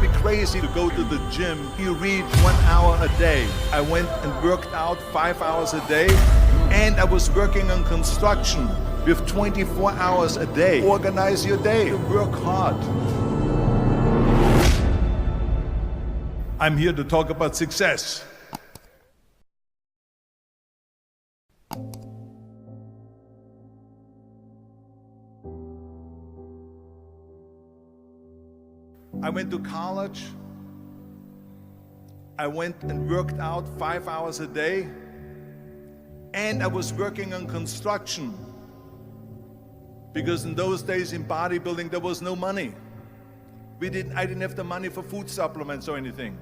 me crazy to go to the gym. You read 1 hour a day. I went and worked out 5 hours a day, and I was working on construction with 24 hours a day. Organize your day. Work hard. I'm here to talk about success. I went to college. I went and worked out 5 hours a day, and I was working on construction. Because in those days in bodybuilding, there was no money. I didn't have the money for food supplements or anything.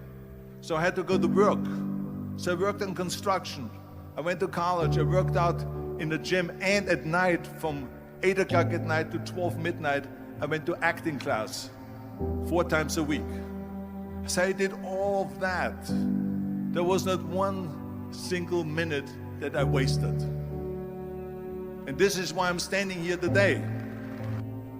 So I had to go to work. So I worked on construction. I went to college. I worked out in the gym, and at night, from 8 o'clock at night to 12 midnight, I went to acting class 4 times a week. So I did all of that. There was not one single minute that I wasted. And this is why I'm standing here today.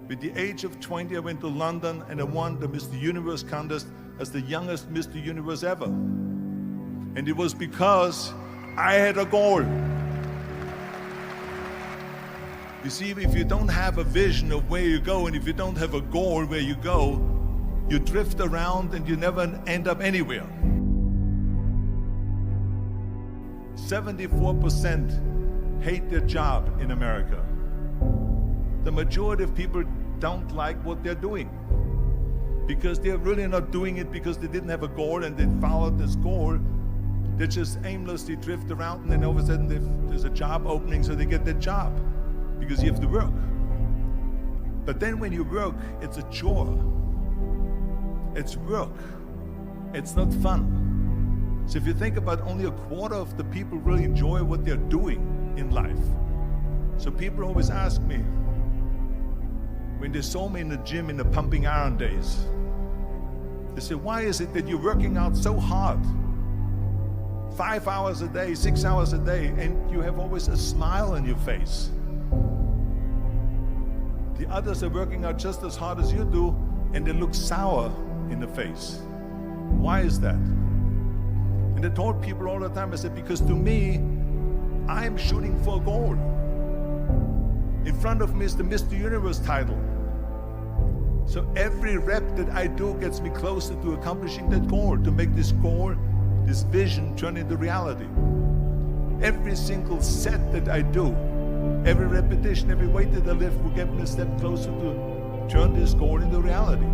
With the age of 20, I went to London and I won the Mr. Universe contest as the youngest Mr. Universe ever. And it was because I had a goal. You see, if you don't have a vision of where you go, and if you don't have a goal where you go, you drift around and you never end up anywhere. 74% hate their job in America. The majority of people don't like what they're doing because they're really not doing it because they didn't have a goal and they followed this goal. They just aimlessly drift around, and then all of a sudden there's a job opening, so they get that job because you have to work. But then when you work, it's a chore. It's work. It's not fun. So if you think about, only a quarter of the people really enjoy what they're doing in life. So people always ask me, when they saw me in the gym in the pumping iron days, they say, why is it that you're working out so hard? 5 hours a day, 6 hours a day, and you have always a smile on your face. The others are working out just as hard as you do, and they look sour in the face. Why is that? And I told people all the time, I said, because to me, I'm shooting for a goal. In front of me is the Mr. Universe title. So every rep that I do gets me closer to accomplishing that goal, to make this goal, this vision, turn into reality. Every single set that I do, every repetition, every weight that I lift will get me a step closer to turn this goal into reality.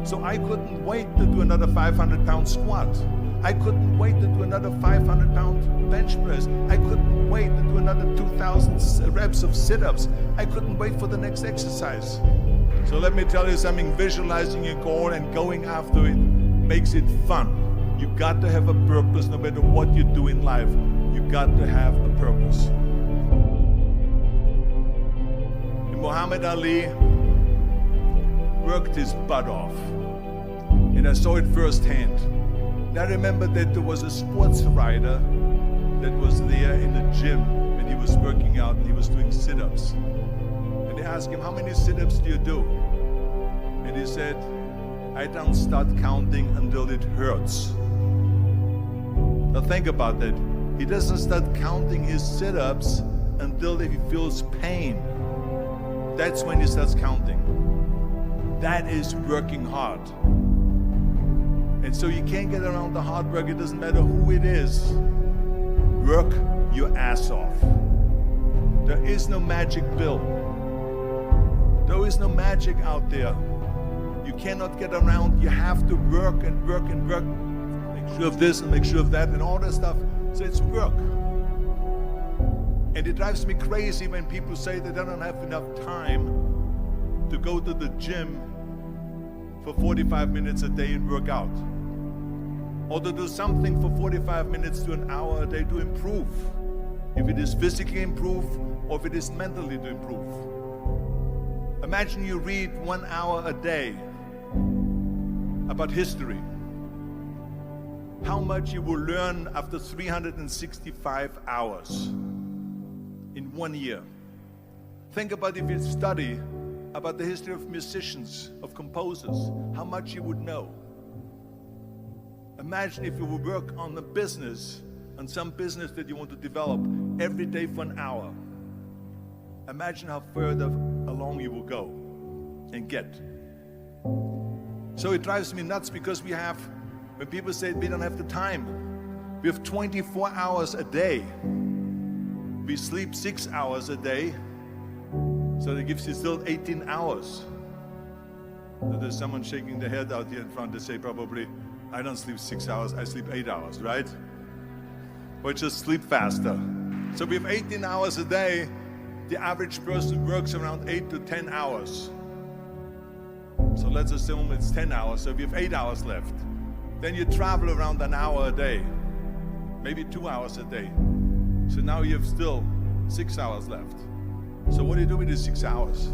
So I couldn't wait to do another 500-pound squat. I couldn't wait to do another 500-pound bench press. I couldn't wait to do another 2,000 reps of sit-ups. I couldn't wait for the next exercise. So let me tell you something, visualizing your goal and going after it makes it fun. You got to have a purpose no matter what you do in life. You got to have a purpose. Muhammad Ali worked his butt off, and I saw it firsthand. And I remember that there was a sports writer that was there in the gym when he was working out and he was doing sit-ups. And they asked him, how many sit-ups do you do? And he said, I don't start counting until it hurts. Now think about that. He doesn't start counting his sit-ups until he feels pain. That's when he starts counting. That is working hard. And so you can't get around the hard work. It doesn't matter who it is. Work your ass off. There is no magic pill. There is no magic out there. You cannot get around. You have to work and work and work. Make sure of this and make sure of that and all that stuff. So it's work. And it drives me crazy when people say that they don't have enough time to go to the gym for 45 minutes a day and work out. Or to do something for 45 minutes to an hour a day to improve. If it is physically improve or if it is mentally to improve. Imagine you read 1 hour a day about history. How much you will learn after 365 hours in 1 year. Think about if you study about the history of musicians, of composers, how much you would know. Imagine if you would work on a business, on some business that you want to develop every day for an hour. Imagine how further along you will go and get. So it drives me nuts because when people say we don't have the time, we have 24 hours a day. We sleep 6 hours a day, so that gives you still 18 hours. So there's someone shaking their head out here in front to say probably, I don't sleep 6 hours, I sleep 8 hours, right? Or just sleep faster. So we have 18 hours a day. The average person works around 8 to 10 hours. So let's assume it's 10 hours, so we have 8 hours left. Then you travel around an hour a day, maybe 2 hours a day. So now you have still 6 hours left. So what do you do with these 6 hours?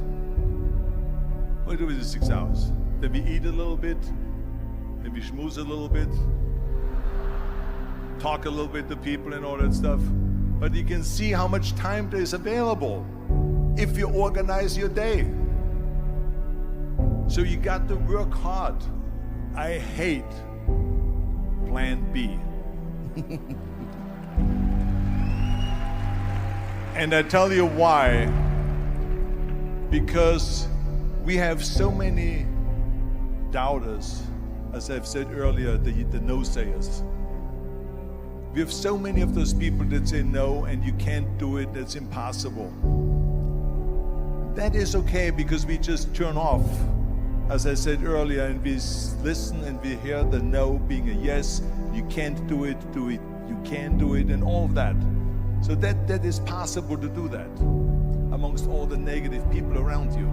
What do you do with these 6 hours? Then we eat a little bit, then we schmooze a little bit, talk a little bit to people and all that stuff. But you can see how much time there is available if you organize your day. So you got to work hard. I hate Plan B. And I tell you why. Because we have so many doubters, as I've said earlier, the no-sayers. We have so many of those people that say no and you can't do it, that's impossible. That is okay because we just turn off, as I said earlier, and we listen and we hear the no being a yes. You can't do it, you can do it, and all of that. So that is possible to do that amongst all the negative people around you.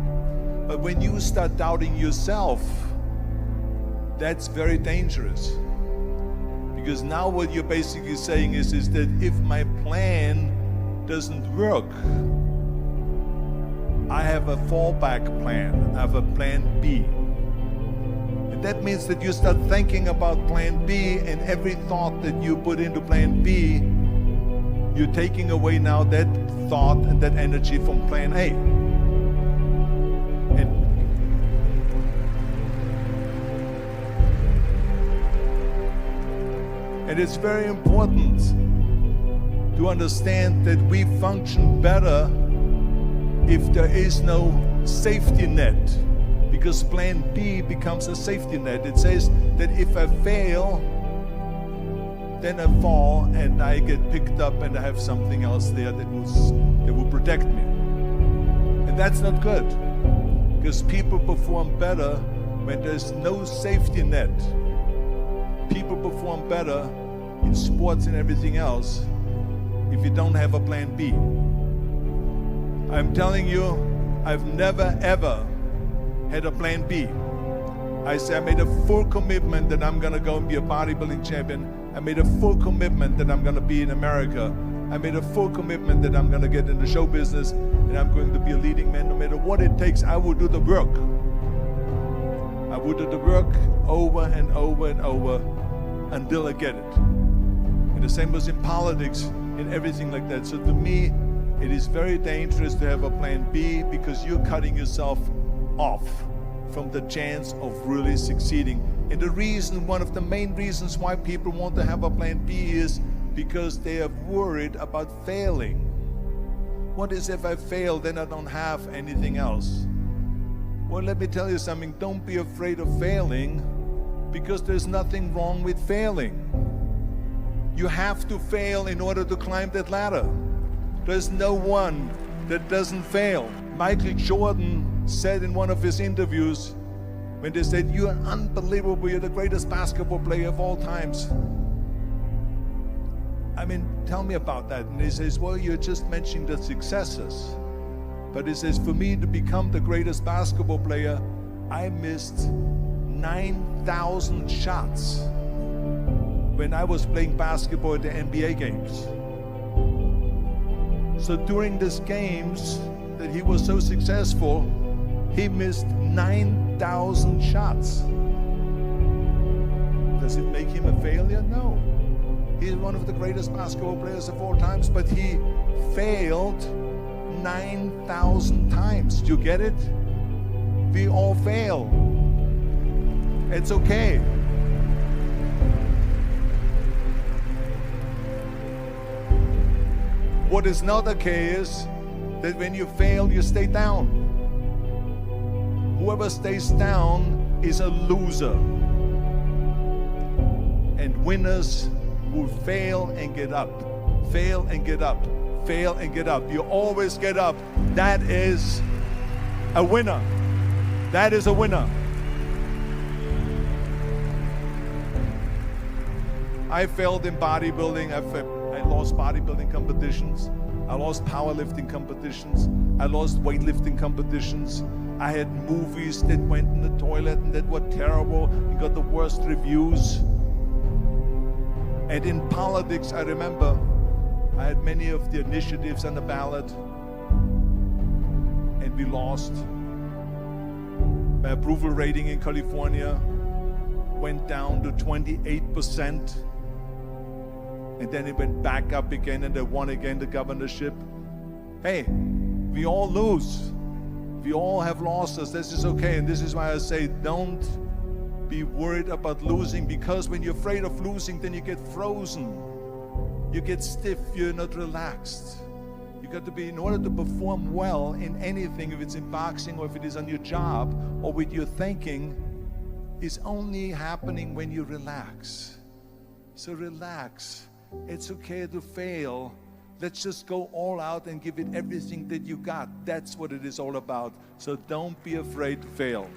But when you start doubting yourself, that's very dangerous. Because now what you're basically saying is that if my plan doesn't work, I have a fallback plan, I have a plan B. And that means that you start thinking about plan B, and every thought that you put into plan B, you're taking away now that thought and that energy from plan A. And it's very important to understand that we function better if there is no safety net, because plan B becomes a safety net. It says that if I fail, then I fall and I get picked up and I have something else there that will protect me. And that's not good, because people perform better when there's no safety net. People perform better in sports and everything else if you don't have a plan B. I'm telling you, I've never ever had a plan B. I made a full commitment that I'm gonna go and be a bodybuilding champion. I made a full commitment that I'm gonna be in America. I made a full commitment that I'm gonna get in the show business and I'm going to be a leading man. No matter what it takes, I will do the work. I will do the work over and over and over until I get it. And the same was in politics, in everything like that. So to me, it is very dangerous to have a plan B, because you're cutting yourself off from the chance of really succeeding. And the reason, one of the main reasons why people want to have a plan B is because they are worried about failing. What is if I fail, then I don't have anything else? Well, let me tell you something, don't be afraid of failing, because there's nothing wrong with failing. You have to fail in order to climb that ladder. There's no one that doesn't fail. Michael Jordan said in one of his interviews, when they said, "You're unbelievable, you're the greatest basketball player of all times." I mean, tell me about that. And he says, well, you're just mentioning the successes. But he says, for me to become the greatest basketball player, I missed 9,000 shots when I was playing basketball at the NBA games. So during these games that he was so successful, he missed 9,000 shots. Does it make him a failure? No. He's one of the greatest basketball players of all times, but he failed 9,000 times. Do you get it? We all fail. It's okay. What is not okay is that when you fail, you stay down. Whoever stays down is a loser. And winners will fail and get up, fail and get up, fail and get up. You always get up. That is a winner. That is a winner. I failed in bodybuilding. I lost bodybuilding competitions. I lost powerlifting competitions. I lost weightlifting competitions. I had movies that went in the toilet and that were terrible and got the worst reviews. And in politics, I remember I had many of the initiatives on the ballot, and we lost. My approval rating in California went down to 28%, and then it went back up again, and I won again the governorship. Hey, we all lose. We all have losses. This is okay, and this is why I say don't be worried about losing, because when you're afraid of losing, then you get frozen. You get stiff, you're not relaxed. You got to be, in order to perform well in anything, if it's in boxing or if it is on your job or with your thinking, is only happening when you relax. So relax. It's okay to fail. Let's just go all out and give it everything that you got. That's what it is all about. So don't be afraid to fail.